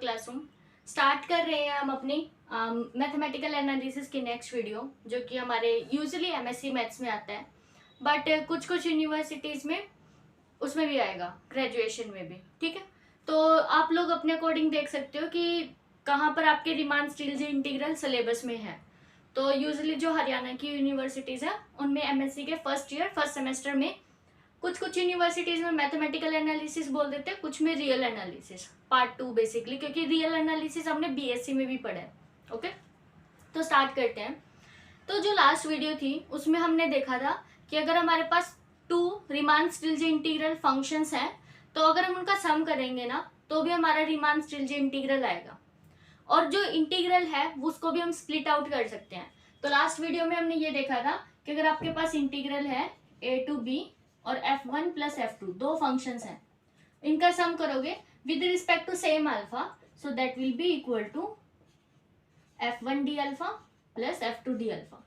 Classroom. Start कर रहे हैं हम अपनी मैथमेटिकल एनालिसिस की नेक्स्ट वीडियो, जो कि हमारे यूजुअली एमएससी मैथ्स में आता है, बट कुछ कुछ यूनिवर्सिटीज़ में उसमें भी आएगा, ग्रेजुएशन में भी। ठीक है, तो आप लोग अपने अकॉर्डिंग देख सकते हो कि कहाँ पर आपके रिमान स्टील्स इंटीग्रल सिलेबस में है। तो यूजुअली जो हरियाणा की यूनिवर्सिटीज़ है उनमें एमएससी के फर्स्ट सेमेस्टर में कुछ कुछ यूनिवर्सिटीज में मैथमेटिकल एनालिसिस बोल देते हैं, कुछ में रियल एनालिसिस पार्ट 2 बेसिकली, क्योंकि रियल एनालिसिस हमने बीएससी में भी पढ़ा है। ओके, तो स्टार्ट करते हैं। तो जो लास्ट वीडियो थी उसमें हमने देखा था कि अगर हमारे पास 2 रीमान स्टिल्ज इंटीग्रल फंक्शंस हैं, तो अगर हम उनका सम करेंगे ना तो भी हमारा रीमान स्टिल्ज इंटीग्रल आएगा, और जो इंटीग्रल है उसको भी हम स्प्लिट आउट कर सकते हैं। तो लास्ट वीडियो में हमने ये देखा था कि अगर आपके पास इंटीग्रल है a टू b और f1 प्लस f2, दो फंक्शंस हैं, इनका सम करोगे with respect to same alpha, so that will be equal to f1 D alpha plus f2 D alpha.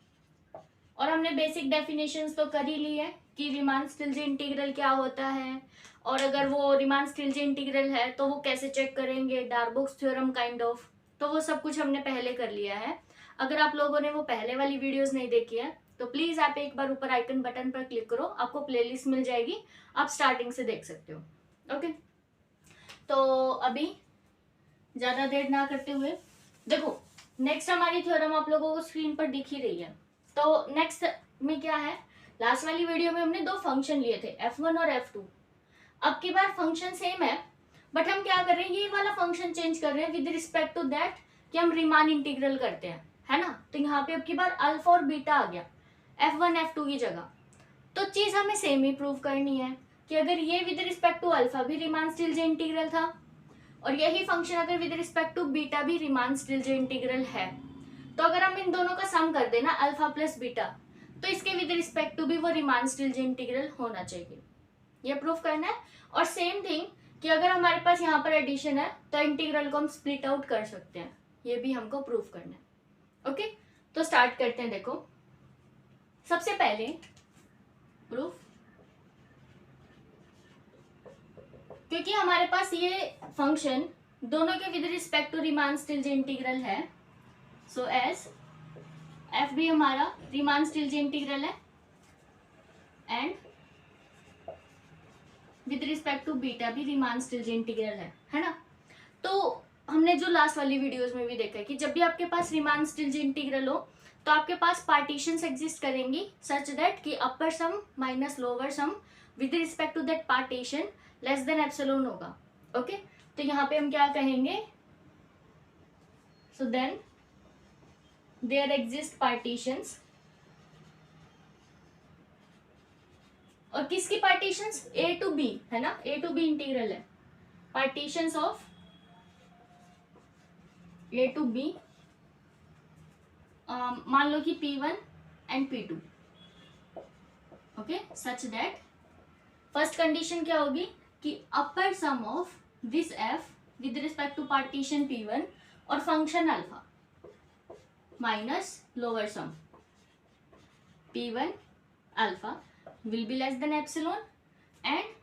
और हमने बेसिक डेफिनेशंस तो कर ही ली है कि रीमान स्टिल्ज इंटीग्रल क्या होता है, और अगर वो रीमान स्टिल्ज इंटीग्रल है तो वो कैसे चेक करेंगे, डार्बोक्स थ्योरम काइंड ऑफ, तो वो सब कुछ हमने पहले कर लिया है। अगर आप लोगों ने वो पहले वाली वीडियोस नहीं देखी है तो प्लीज आप एक बार ऊपर आइकन बटन पर क्लिक करो, आपको प्लेलिस्ट मिल जाएगी, आप स्टार्टिंग से देख सकते हो। ओके, तो अभी ज्यादा देर ना करते हुए देखो, नेक्स्ट हमारी थ्योरम आप लोगों को स्क्रीन पर दिख ही रही है। तो नेक्स्ट में क्या है, लास्ट वाली वीडियो में हमने दो फंक्शन लिए थे f1 और f2। अब की बार फंक्शन सेम है, बट हम क्या कर रहे हैं, ये वाला फंक्शन चेंज कर रहे हैं विद रिस्पेक्ट टू दैट कि हम रीमान इंटीग्रल करते हैं, है ना। तो यहाँ पे अब की बार अल्फा और बीटा आ गया f1 f2 की जगह। तो चीज हमें सेम ही प्रूव करनी है कि अगर ये विद रिस्पेक्ट टू अल्फा भी रीमान स्टिल्ज इंटीग्रल था, और यही फंक्शन अगर विद रिस्पेक्ट टू बीटा भी रीमान स्टिल्ज इंटीग्रल है, तो अगर हम इन दोनों का सम कर देना अल्फा प्लस बीटा, तो इसके विद रिस्पेक्ट टू भी वो रीमान स्टिल्ज इंटीग्रल होना चाहिए, ये प्रूफ करना है। और सेम थिंग कि अगर हमारे पास यहाँ पर एडिशन है तो इंटीग्रल को हम स्प्लिट आउट कर सकते हैं, ये भी हमको प्रूफ करना है। ओके, तो स्टार्ट करते हैं। देखो, सबसे पहले प्रूफ, क्योंकि हमारे पास ये फंक्शन दोनों के with respect to Riemann Stieltjes integral है, सो एज एफ भी हमारा रीमान स्टिल्ज इंटीग्रल है and with respect to beta भी रीमान स्टिल्ज इंटीग्रल है ना। तो हमने जो लास्ट वाली वीडियोस में भी देखा है कि जब भी आपके पास रीमान स्टिल्ज इंटीग्रल हो तो आपके पास पार्टीशंस एग्जिस्ट करेंगी सच दैट कि upper sum minus lower sum with respect to that partition less than epsilon होगा। ओके, तो यहाँ पे हम क्या कहेंगे, so then there exist partitions, और किसकी पार्टीशंस, ए टू बी है ना, ए टू बी इंटीग्रल है, partitions of A to B, मान लो कि P1 and P2। Okay, such that first condition क्या होगी कि upper sum of this f with respect to partition P1 और function alpha minus lower sum P1 alpha will be less than epsilon, and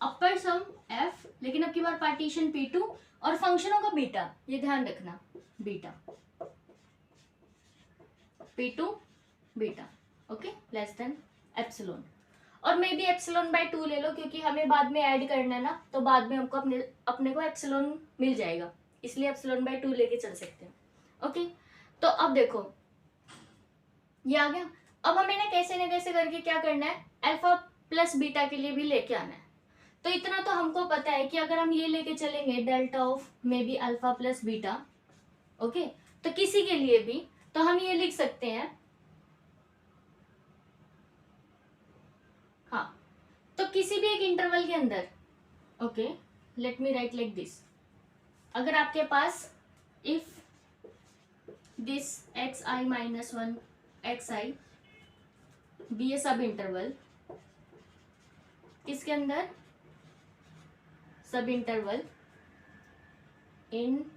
upper sum f, लेकिन अब की बार partition P2 और function होगा beta, ये ध्यान रखना, beta P2 beta, okay, less than epsilon. और मे बी एप्सिलॉन बाय 2 ले लो, क्योंकि हमें बाद में ऐड करना है ना, तो बाद में हमको अपने को एप्सिलॉन मिल जाएगा, इसलिए एप्सिलॉन बाय 2 लेके चल सकते हैं। ओके, तो अब देखो ये आ गया। अब हमें ना कैसे करके क्या करना है, अल्फा प्लस बीटा के लिए भी लेके आना है। तो इतना तो हमको पता है कि अगर हम ये लेके चलेंगे delta of may be alpha plus beta, okay, तो किसी के लिए भी तो हम ये लिख सकते हैं, हाँ, तो किसी भी एक इंटरवल के अंदर, okay, let me write like this, अगर आपके पास if this xi minus 1 xi be a sub interval, किसके अंदर, sub interval interval,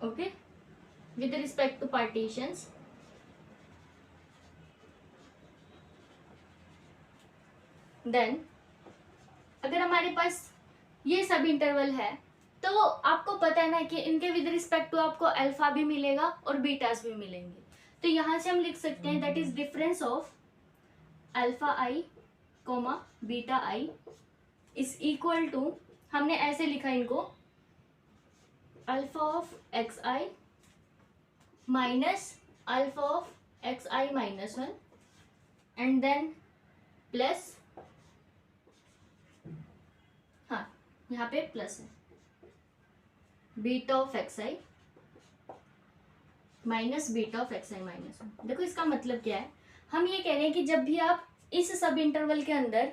okay, with respect to partitions, then अगर हमारे पास ये सब इंटरवल है तो आपको पता है ना कि इनके विद रिस्पेक्ट टू आपको अल्फा भी मिलेगा और बीटास भी मिलेंगे। तो यहाँ से हम लिख सकते हैं that is difference of alpha I comma beta I is equal to, हमने ऐसे लिखा इनको, alpha of X I minus alpha of X I minus 1 and then plus, हाँ यहाँ पे प्लस है, beta of X I minus beta of X I minus 1। देखो इसका मतलब क्या है, हम ये कह रहे हैं कि जब भी आप इस सब इंटरवल के अंदर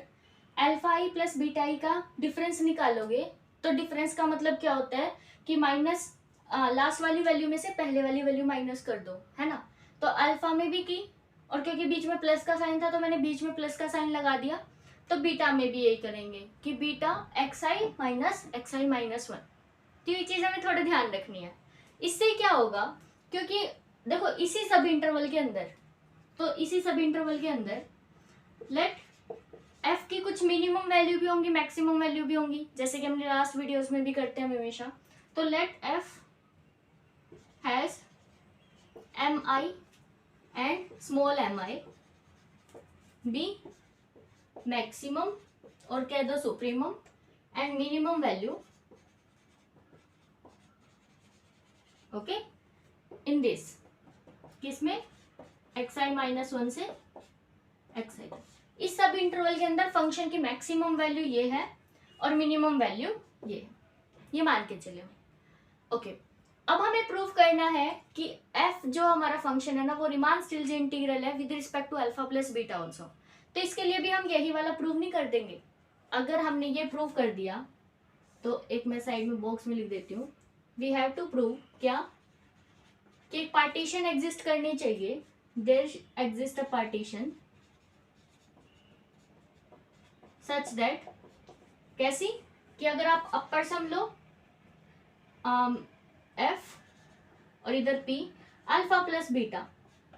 अल्फा आई प्लस बीटा आई का डिफरेंस निकालोगे तो डिफरेंस का मतलब क्या होता है कि माइनस लास्ट वाली वैल्यू में से पहले वाली वैल्यू माइनस कर दो, है ना। तो अल्फा में भी की, और क्योंकि बीच में प्लस का साइन था तो मैंने बीच में प्लस का साइन लगा दिया। तो बीटा में भी यही करेंगे कि बीटा एक्स आई माइनस 1। तो ये चीज़ हमें थोड़ा ध्यान रखनी है। इससे क्या होगा, क्योंकि देखो इसी सब इंटरवल के अंदर, तो इसी सब इंटरवल के अंदर लेट एफ की कुछ मिनिमम वैल्यू भी होंगी, मैक्सिमम वैल्यू भी होंगी, जैसे कि हमने लास्ट वीडियोस में भी करते हैं हमेशा। तो let F has M I and small M I be maximum और कह दो supremum and minimum value, okay, in this, किसमें, एक्स आई माइनस 1 से एक्स आई। इस सब इंटरवल के अंदर फंक्शन की मैक्सिमम वैल्यू ये है और मिनिमम वैल्यू ये मान के चले, ओके। अब हमें प्रूव करना है कि एफ जो हमारा फंक्शन है ना वो रीमान स्टिल्स इंटीग्रल है with respect to alpha plus beta also. तो इसके लिए भी हम यही वाला प्रूव नहीं कर देंगे। अगर हमने ये प्रूव कर दिया तो एक मैं साइड में बॉक्स में लिख देती हूँ, वी हैव टू प्रूव क्या, कि एक पार्टीशन एग्जिस्ट करनी चाहिए, there exist a partition such that, कैसी, कि अगर आप अपर सम लो एफ और इधर P alpha plus beta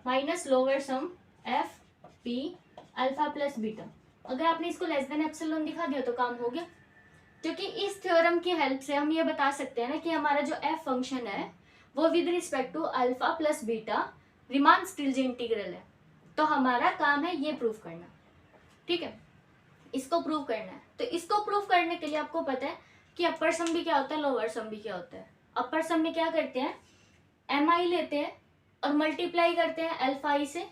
minus lower sum F P alpha plus beta, अगर आपने इसको लेस देन एप्सिलॉन दिखा दिया तो काम हो गया। क्योंकि इस थ्योरम की हेल्प से हम ये बता सकते हैं ना कि हमारा जो एफ फंक्शन है वो with respect to alpha plus beta Riemann Stieltjes integral है। तो हमारा काम है ये प्रूव करना, ठीक है, इसको प्रूव करना है। तो इसको प्रूव करने के लिए आपको पता है कि अपर सम भी क्या होता है, लोअर सम भी क्या होता है। अपर सम में क्या करते हैं, एम आई लेते हैं और मल्टीप्लाई करते हैं अल्फा आई से,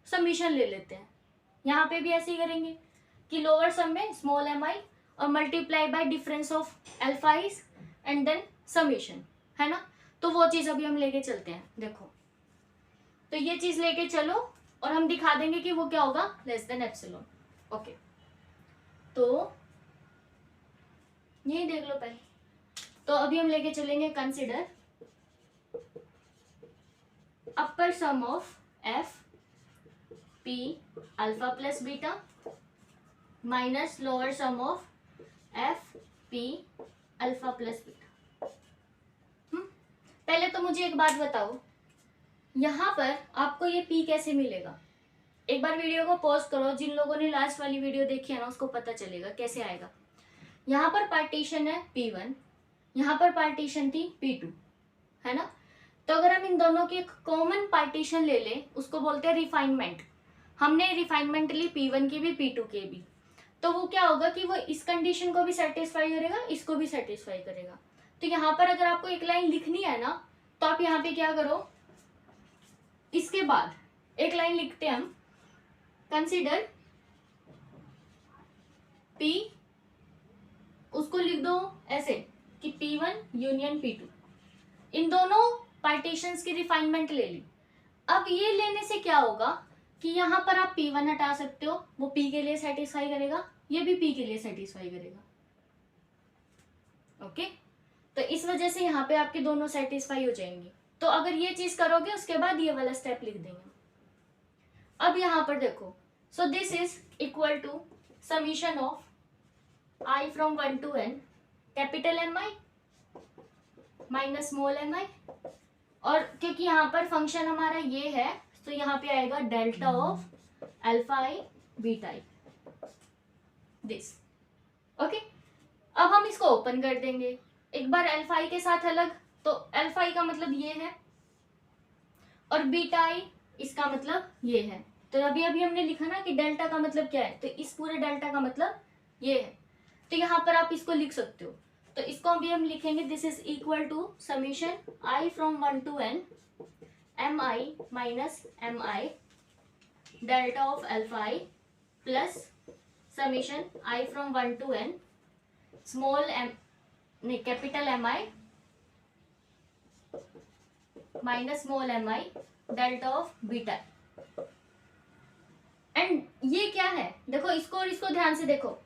समीशन ले लेते हैं। यहाँ पे भी ऐसे ही करेंगे कि लोअर सम में स्मॉल एम आई और multiply by difference of alpha I's and then summation, है ना। तो वो चीज़ अभी हम लेके चलते हैं, देखो। तो ये चीज़ लेके चलो और हम दिखा देंगे कि वो क्या होगा, लेस देन एप्सिलॉन, ओके। तो यही देख लो पहले। तो अभी हम लेके चलेंगे consider upper sum of F P alpha plus beta minus lower sum of F P alpha plus beta. पहले तो मुझे एक बात बताओ, यहाँ पर आपको ये पी कैसे मिलेगा। एक बार वीडियो को पॉज करो, जिन लोगों ने लास्ट वाली वीडियो देखी है ना उसको पता चलेगा कैसे आएगा। यहाँ पर पार्टीशन है P1, यहाँ पर पार्टीशन थी P2, है ना। तो अगर हम इन दोनों की एक कॉमन पार्टीशन ले लें, उसको बोलते हैं रिफाइनमेंट। हमने रिफाइनमेंट ली P1 की भी P2 की भी, तो वो क्या होगा कि वो इस कंडीशन को भी सेटिस्फाई करेगा, इसको भी सेटिस्फाई करेगा। तो यहाँ पर अगर आपको एक लाइन लिखनी है ना तो आप यहाँ पे क्या करो, इसके बाद एक लाइन लिखते हैं हम, कंसीडर P, उसको लिख दो ऐसे कि P1 यूनियन P2, इन दोनों पार्टीशंस की रिफाइनमेंट ले ली। अब ये लेने से क्या होगा कि यहाँ पर आप P1 हटा सकते हो, वो P के लिए सेटिस्फाई करेगा, ये भी P के लिए सेटिस्फाई करेगा, ओके। तो इस वजह से यहाँ पे आपके दोनों सेटिस्फाई हो जाएंगी। तो अगर ये चीज करोगे उसके बाद ये वाला स्टेप लिख देंगे। अब यहाँ पर देखो, so this is equal to summation of I from 1 to n capital M I minus small M I, और क्योंकि यहाँ पर फंक्शन हमारा ये है तो यहाँ पे आएगा delta of alpha I beta I, this. Okay, अब हम इसको ओपन कर देंगे एक बार अल्फा आई के साथ अलग, तो अल्फा आई का मतलब ये है और बीटा आई इसका मतलब ये है। तो अभी अभी हमने लिखा ना कि डेल्टा का मतलब क्या है, तो इस पूरे डेल्टा का मतलब ये है। तो यहाँ पर आप इसको लिख सकते हो। तो इसको अभी हम लिखेंगे, this is equal to summation I from 1 to n M I minus M I delta of alpha I plus summation I from 1 to n small M नहीं capital M I minus small M I delta of beta. And ये क्या है, देखो इसको और इसको ध्यान से देखो,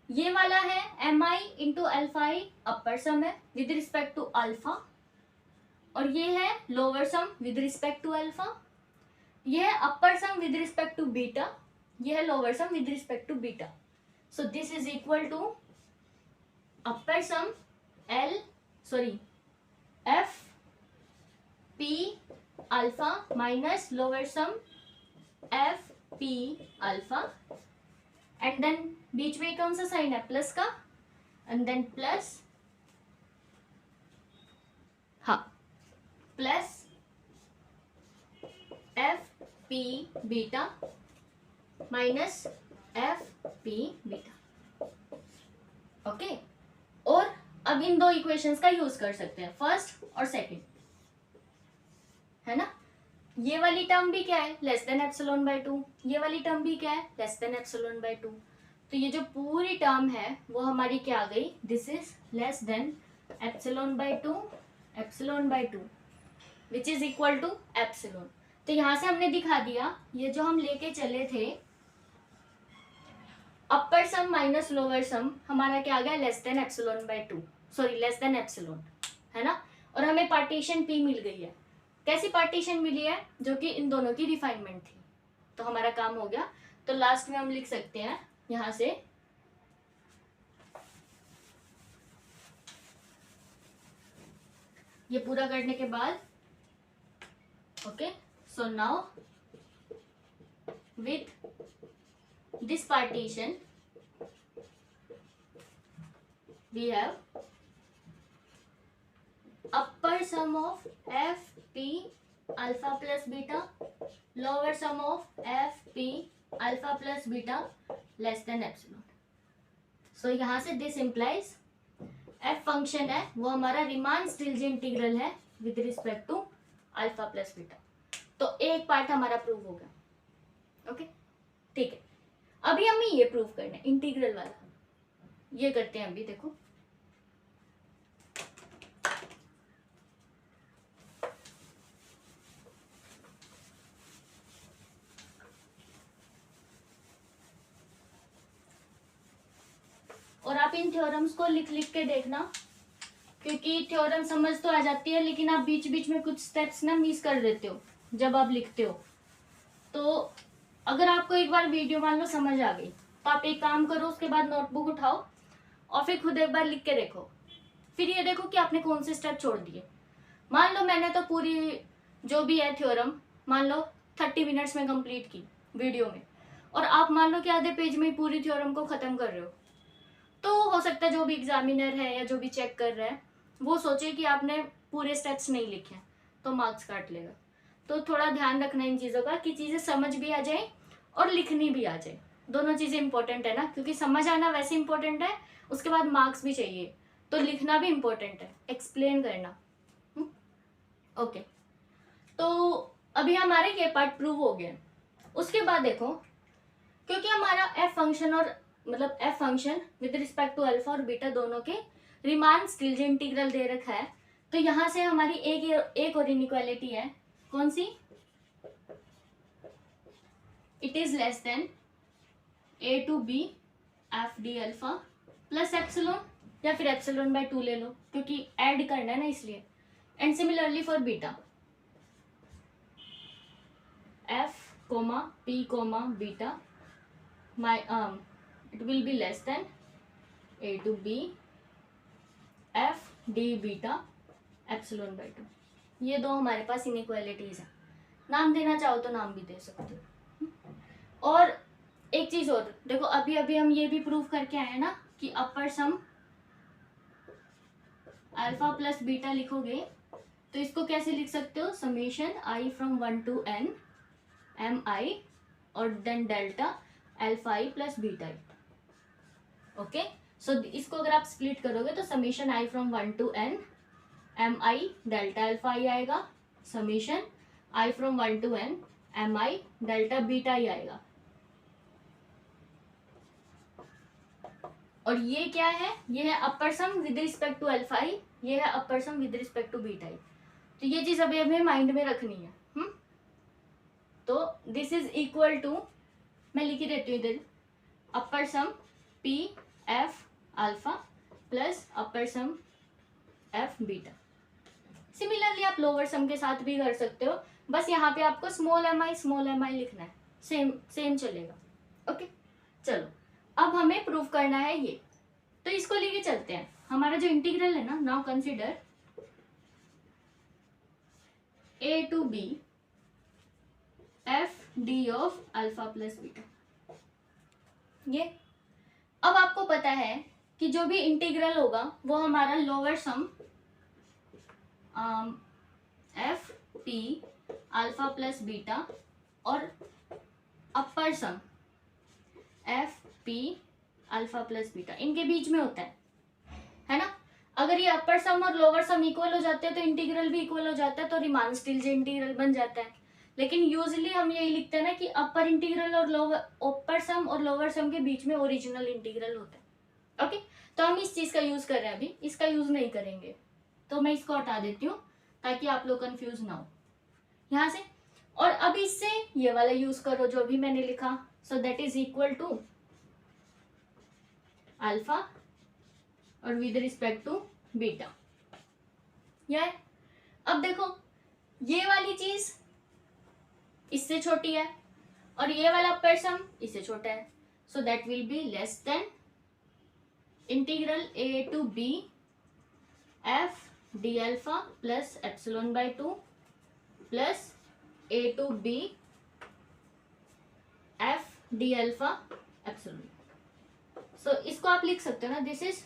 ये वाला है M I into alpha I upper sum है विद रिस्पेक्ट टू अल्फा, और ये है lower sum with respect to alpha. ये है upper sum with respect to beta, ये है lower sum with respect to beta. So this is equal to upper sum F P alpha minus lower sum F P alpha, and then बीच में कौन सा sign है, plus का, and then plus, हाँ plus F P beta minus F P beta. Okay, और अब इन दो इक्वेशंस का यूज कर सकते हैं, फर्स्ट और सेकंड, है ना। ये वाली टर्म भी क्या है, लेस देन एप्सिलॉन बाय 2, ये वाली टर्म भी क्या है, लेस देन एप्सिलॉन बाय 2। तो ये जो पूरी टर्म है वो हमारी क्या आ गई, this is less than epsilon by 2 which is equal to epsilon. तो यहां से हमने दिखा दिया, ये जो हम लेके चले थे अपर सम माइनस लोअर सम, हमारा क्या आ गया, less than epsilon by 2, sorry less than epsilon, है ना। और हमें पार्टीशन पी मिल गई है। कैसी पार्टीशन मिली है, जो कि इन दोनों की रिफाइनमेंट थी। तो हमारा काम हो गया। तो लास्ट में हम लिख सकते हैं यहां से, ये पूरा करने के बाद, okay, so now with this partition we have upper sum of F P alpha plus beta, lower sum of F P alpha plus beta less than epsilon. So यहां से दिस इंप्लाइज एफ फंक्शन है वो हमारा Riemann Stieltjes integral है with respect to alpha plus beta. तो एक part हमारा prove हो गया। ओके, ठीक है। अभी हमें ये प्रूव करना है इंटीग्रल वाला, ये करते हैं अभी। देखो और आप इन थ्योरम्स को लिख लिख के देखना, क्योंकि थ्योरम समझ तो आ जाती है लेकिन आप बीच बीच में कुछ स्टेप्स ना मिस कर देते हो जब आप लिखते हो। तो अगर आपको एक बार वीडियो मान लो समझ आ गई, तो आप एक काम करो, उसके बाद नोटबुक उठाओ और फिर खुद एक बार लिख के देखो। फिर ये देखो कि आपने कौन से स्टेप छोड़ दिए। मान लो मैंने तो पूरी जो भी है थ्योरम मान लो 30 मिनट्स में कंप्लीट की वीडियो में, और आप मान लो कि आधे पेज में ही पूरी थ्योरम को ख़त्म कर रहे हो, तो हो सकता है जो भी एग्जामिनर है या जो भी चेक कर रहा है वो सोचे कि आपने पूरे स्टेप्स नहीं लिखे हैं, तो मार्क्स काट लेगा। तो थोड़ा ध्यान रखना इन चीज़ों का कि चीज़ें समझ भी आ जाए और लिखनी भी आ जाए। दोनों चीज़ें इंपॉर्टेंट है ना, क्योंकि समझ आना वैसे इंपॉर्टेंट है, उसके बाद मार्क्स भी चाहिए, तो लिखना भी इंपॉर्टेंट है, एक्सप्लेन करना। ओके, तो अभी हमारे ये पार्ट प्रूव हो गया। उसके बाद देखो, क्योंकि हमारा एफ फंक्शन और मतलब F function with respect to alpha और बीटा दोनों के रीमान स्टिल्जी इंटीग्रल दे रखा है, तो यहाँ से हमारी एक और इनइक्वालिटी है। कौन सी, it is less than A to B F D alpha plus epsilon, या फिर एप्सिलॉन बाय 2 ले लो क्योंकि ऐड करना है ना इसलिए। And similarly for beta, F comma P comma beta my it will be less than a to b f d beta epsilon by 2। ये दो हमारे पास इनइक्वालिटीज हैं। नाम देना चाहो तो नाम भी दे सकते हो। और एक चीज और देखो, अभी अभी हम ये भी प्रूव करके आए हैं ना कि upper sum alpha plus beta लिखोगे तो इसको कैसे लिख सकते हो, summation I from 1 to n M I और then delta alpha I plus beta I. Okay, so इसको अगर आप स्प्लिट करोगे तो summation I from 1 to n M I delta alpha I आएगा, summation I from 1 to n M I delta beta I आएगा। और ये क्या है, ये है upper sum with respect to alpha I, ये है upper sum with respect to beta I. तो ये चीज अभी हमें माइंड में रखनी है। तो दिस इज इक्वल टू, मैं लिख ही देती हूँ इधर, upper sum P F alpha plus upper sum F beta. Similarly आप लोअर सम के साथ भी कर सकते हो, बस यहाँ पे आपको स्मॉल एम आई लिखना है, सेम सेम चलेगा। ओके, चलो अब हमें प्रूव करना है ये, तो इसको लेके चलते हैं। हमारा जो इंटीग्रल है ना, now consider A to B F D of alpha plus beta. ये अब आपको पता है कि जो भी इंटीग्रल होगा वो हमारा lower sum F P alpha plus beta और upper sum F P alpha plus beta इनके बीच में होता है ना। अगर ये अपर सम और लोअर सम इक्वल हो जाते हैं तो इंटीग्रल भी इक्वल हो जाता है, तो रीमान स्टिल्जे इंटीग्रल बन जाता है। लेकिन यूजुअली हम यही लिखते हैं ना कि अपर इंटीग्रल और लोअर, अपर सम और लोअर सम के बीच में ओरिजिनल इंटीग्रल होता है। ओके, तो हम इस चीज का यूज कर रहे हैं, अभी इसका यूज नहीं करेंगे, तो मैं इसको हटा देती हूँ ताकि आप लोग कंफ्यूज ना हो यहाँ से। और अब इससे ये वाला यूज करो जो भी मैंने लिखा, so that is equal to alpha और विद रिस्पेक्ट टू बीटा। यह अब देखो, ये वाली चीज इससे छोटी है और ये वाला अपर सम इससे छोटा है, so that will be less than integral A to B F D alpha plus epsilon by 2 plus A to B F D alpha epsilon. So इसको आप लिख सकते हो ना, दिस इज,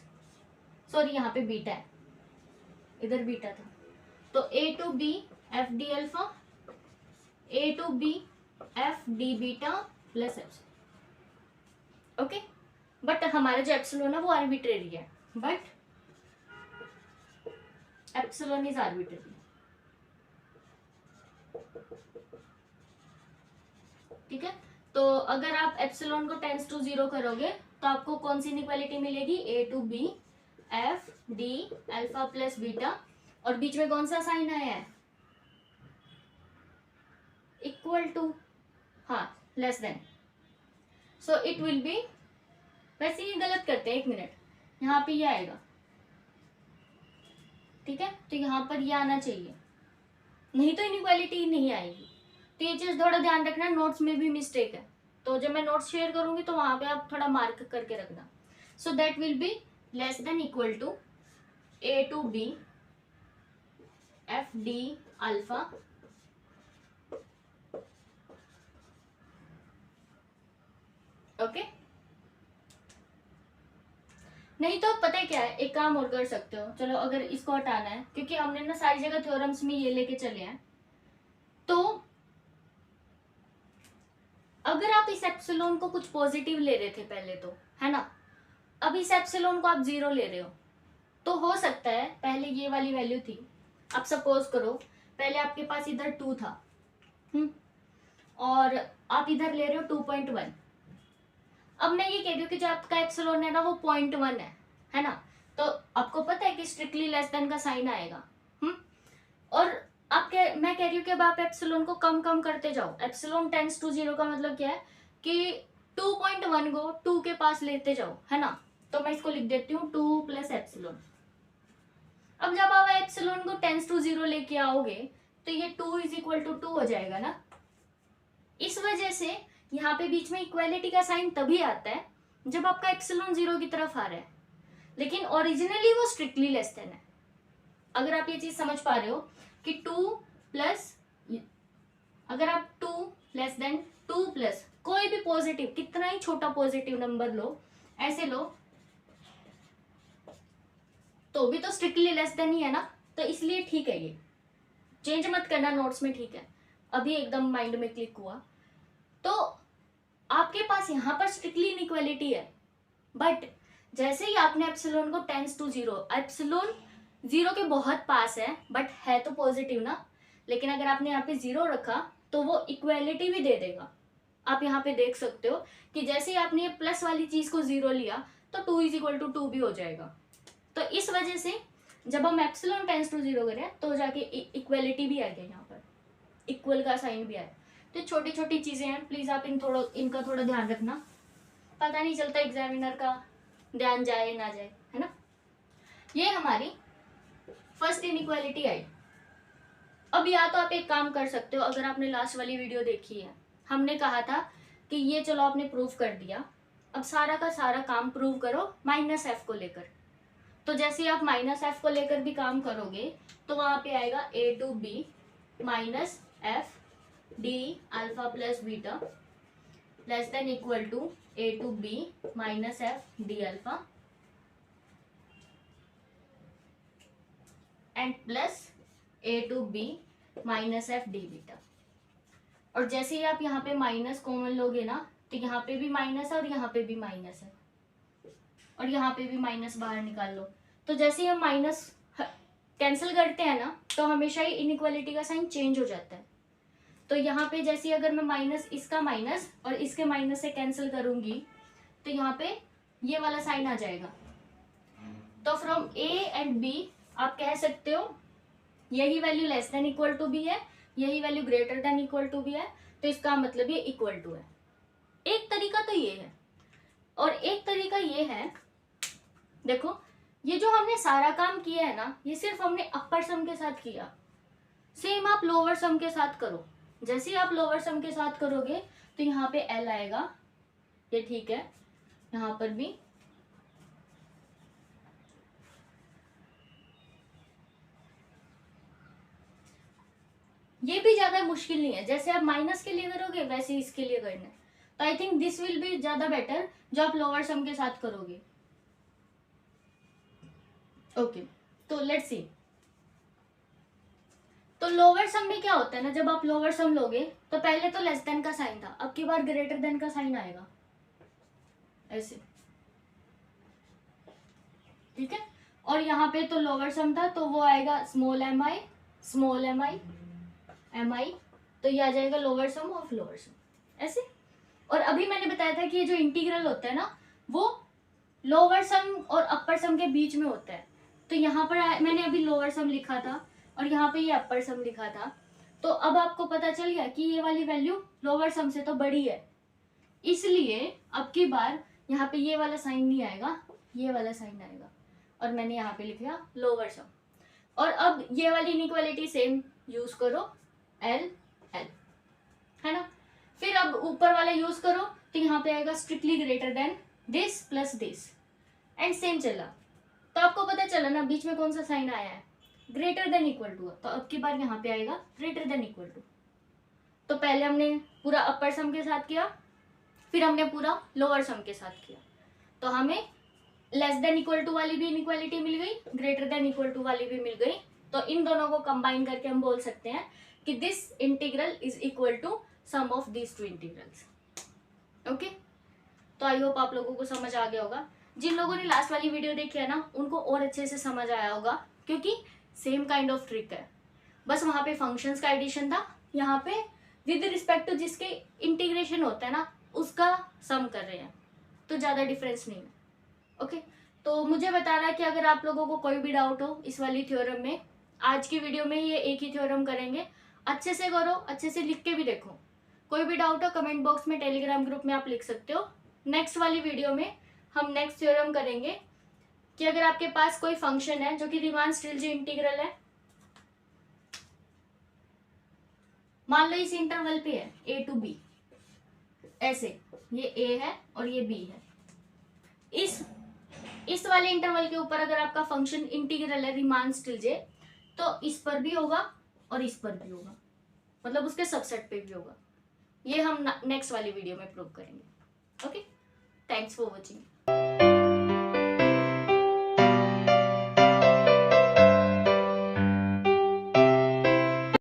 सॉरी यहाँ पे बीटा है, इधर बीटा था, तो A to B F D alpha A to B F D beta plus epsilon. Okay, but हमारा जो एप्सिलॉन है वो आर्बिट्रेरी है, बट एप्सिलॉन इज आर्बिट्रेरी। ठीक है, तो अगर आप एप्सिलॉन को टेंस टू 0 करोगे तो आपको कौन सी इनइक्वालिटी मिलेगी, A to B F D alpha plus beta, और बीच में कौन सा साइन आया है, इक्वल टू, हाँ less than, so it will be, वैसे ही गलत करते हैं, एक मिनट, यहाँ पे ये आएगा, ठीक है, तो यहाँ पर ये आना चाहिए, नहीं तो इनइक्वालिटी नहीं आएगी। तो ये चीज थोड़ा ध्यान रखना, नोट्स में भी मिस्टेक है, तो जब मैं नोट्स शेयर करूंगी तो वहां पे आप थोड़ा मार्क करके रखना। So that will be less than equal to A to B F D alpha okay. नहीं तो पता है क्या है, एक काम और कर सकते हो, चलो अगर इसको हटाना है, क्योंकि हमने ना सारी जगह थ्योरम्स में ये लेके चले हैं, तो अगर आप इस एप्सिलॉन को कुछ पॉजिटिव ले रहे थे पहले तो, है ना, अब इस एप्सिलॉन को आप 0 ले रहे हो, तो हो सकता है पहले ये वाली वैल्यू थी, आप सपोज करो पहले आपके पास इधर 2 था, और आप इधर ले रहे हो 2.1। अब मैं ये कह रही हूँ कि जो आपका एप्सिलॉन है ना वो 0.1 है ना, तो आपको पता है कि स्ट्रिक्टली लेस देन का साइन आएगा। और मैं कह रही हूँ कि अब आप एप्सिलॉन को कम कम करते जाओ, एप्सिलॉन टेंस टू 0 का मतलब क्या है कि 2.1 को 2 के पास लेते जाओ, है ना, तो मैं इसको लिख देती हूँ 2 प्लस एप्सिलॉन। अब जब आप एप्सिलॉन को टेंस टू 0 लेके आओगे तो ये 2 इज इक्वल टू 2 हो जाएगा ना। इस वजह से यहाँ पे बीच में इक्वालिटी का साइन तभी आता है जब आपका एप्सिलॉन 0 की तरफ आ रहा है, लेकिन ओरिजिनली वो स्ट्रिक्टली लेस देन है। अगर आप ये चीज समझ पा रहे हो कि 2 प्लस, अगर आप 2 लेस देन 2 प्लस कोई भी पॉजिटिव, कितना ही छोटा पॉजिटिव नंबर लो, ऐसे लो, तो भी तो स्ट्रिक्टली लेस देन ही है ना, तो इसलिए ठीक है, ये चेंज मत करना नोट्स में, ठीक है, अभी एकदम माइंड में क्लिक हुआ। तो आपके पास यहाँ पर स्ट्रिक्टली इनइक्वालिटी है, बट जैसे ही आपने एप्सिलॉन को tends to zero, epsilon zero के बहुत पास है बट है तो पॉजिटिव ना, लेकिन अगर आपने यहाँ पे जीरो रखा तो वो इक्वालिटी भी दे देगा। आप यहाँ पे देख सकते हो कि जैसे ही आपने ये प्लस वाली चीज को जीरो लिया तो 2 इज इक्वल टू 2 भी हो जाएगा। तो इस वजह से जब हम एप्सिलॉन टेंस टू जीरो करें तो जाके इक्वालिटी भी आएगा, यहाँ पर इक्वल का साइन भी आएगा। तो छोटी छोटी चीजें हैं, प्लीज आप इनका थोड़ा ध्यान रखना, पता नहीं चलता एग्जामिनर का ध्यान जाए ना जाए, है ना। ये हमारी फर्स्ट इनइक्वालिटी आई। अब या तो आप एक काम कर सकते हो, अगर आपने लास्ट वाली वीडियो देखी है, हमने कहा था कि ये चलो आपने प्रूव कर दिया, अब सारा का सारा काम प्रूव करो माइनस एफ को लेकर। तो जैसे आप माइनस एफ को लेकर भी काम करोगे तो वहां पे आएगा A to B minus F D alpha plus beta less than equal to A to B minus F D alpha and plus A to B minus F D beta. और जैसे ही आप यहाँ पे माइनस कॉमन लोगे ना, तो यहाँ पे भी माइनस है और यहाँ पे भी माइनस है, और यहाँ पे भी माइनस बाहर निकाल लो। तो जैसे ही हम माइनस कैंसिल करते हैं ना, तो हमेशा ही इनइक्वालिटी का साइन चेंज हो जाता है। तो यहाँ पे जैसे अगर मैं माइनस, इसका माइनस और इसके माइनस से कैंसिल करूंगी तो यहाँ पे ये वाला साइन आ जाएगा। तो फ्रॉम ए एंड बी आप कह सकते हो यही value less than equal to B है, यही value greater than equal to B है, तो इसका मतलब ये इक्वल टू है। एक तरीका तो ये है, और एक तरीका ये है, देखो ये जो हमने सारा काम किया है ना, ये सिर्फ हमने अपर सम के साथ किया। सेम आप लोअर सम के साथ करो, जैसे ही आप लोअर सम के साथ करोगे तो यहाँ पे एल आएगा, ये ठीक है, यहाँ पर भी ये भी ज्यादा मुश्किल नहीं है, जैसे आप माइनस के लिए करोगे वैसे इसके लिए करना है। तो I think this will be ज्यादा बेटर जो आप लोअर सम के साथ करोगे। ओके, तो लेट्स सी। तो लोअर सम में क्या होता है ना, जब आप लोअर सम लोगे तो पहले तो लेस देन का साइन था, अब की बार ग्रेटर देन का साइन आएगा ऐसे, ठीक है। और यहाँ पे तो लोअर सम था तो वो आएगा स्मॉल एम आई एम आई, तो ये आ जाएगा lower sum of lower sum ऐसे। और अभी मैंने बताया था कि ये जो इंटीग्रल होता है ना, वो लोअर सम और अपर सम के बीच में होता है। तो यहाँ पर मैंने अभी लोअर सम लिखा था और यहाँ पे ये अपर सम लिखा था, तो अब आपको पता चल गया कि ये वाली वैल्यू लोअर सम से तो बड़ी है, इसलिए अब की बार यहाँ पे ये वाला साइन नहीं आएगा, ये वाला साइन आएगा, और मैंने यहाँ पे लिख दिया लोअर सम। और अब ये वाली इनइक्वालिटी सेम यूज करो, एल एल, है ना। फिर अब ऊपर वाला यूज करो तो यहाँ पे आएगा strictly greater than this plus this, and same चला। तो आपको पता चला ना बीच में कौन सा साइन आया है, ग्रेटर देन इक्वल टू, तो अब की बार यहाँ पे आएगा ग्रेटर देन इक्वल टू। तो पहले हमने पूरा अपर सम के साथ किया, फिर हमने पूरा लोअर सम के साथ किया, तो हमें लेस देन इक्वल टू वाली भी इनइक्वालिटी मिल गई, ग्रेटर देन इक्वल टू वाली भी मिल गई। तो इन दोनों को कंबाइन करके हम बोल सकते हैं कि this integral is equal to sum of these two integrals. Okay, तो आई होप आप लोगों को समझ आ गया होगा। जिन लोगों ने लास्ट वाली वीडियो देखी है ना, उनको और अच्छे से समझ आया होगा, क्योंकि सेम काइंड ऑफ ट्रिक है, बस वहां पे फंक्शंस का एडिशन था, यहाँ पे विद रिस्पेक्ट टू जिसके इंटीग्रेशन होता है ना उसका सम कर रहे हैं, तो ज्यादा डिफरेंस नहीं है। ओके, तो मुझे बताना कि अगर आप लोगों को कोई भी डाउट हो इस वाली थ्योरम में, आज की वीडियो में ये एक ही थ्योरम करेंगे, अच्छे से करो, अच्छे से लिख के भी देखो। कोई भी डाउट हो कमेंट बॉक्स में टेलीग्राम ग्रुप में आप लिख सकते हो। नेक्स्ट वाली वीडियो में हम नेक्स्ट थ्योरम करेंगे कि अगर आपके पास कोई फंक्शन है जो कि रीमान स्टिल्जी इंटीग्रल है, मान लो इस इंटरवल पे है ए टू बी, ऐसे ये ए है और ये बी है, इस वाले इंटरवल के ऊपर अगर आपका फंक्शन इंटीग्रल है रीमान स्टिल्जे, तो इस पर भी होगा और इस पर भी होगा, मतलब उसके सबसेट पे भी होगा। ये हम नेक्स्ट वाली वीडियो में प्रूव करेंगे। Okay, thanks for watching.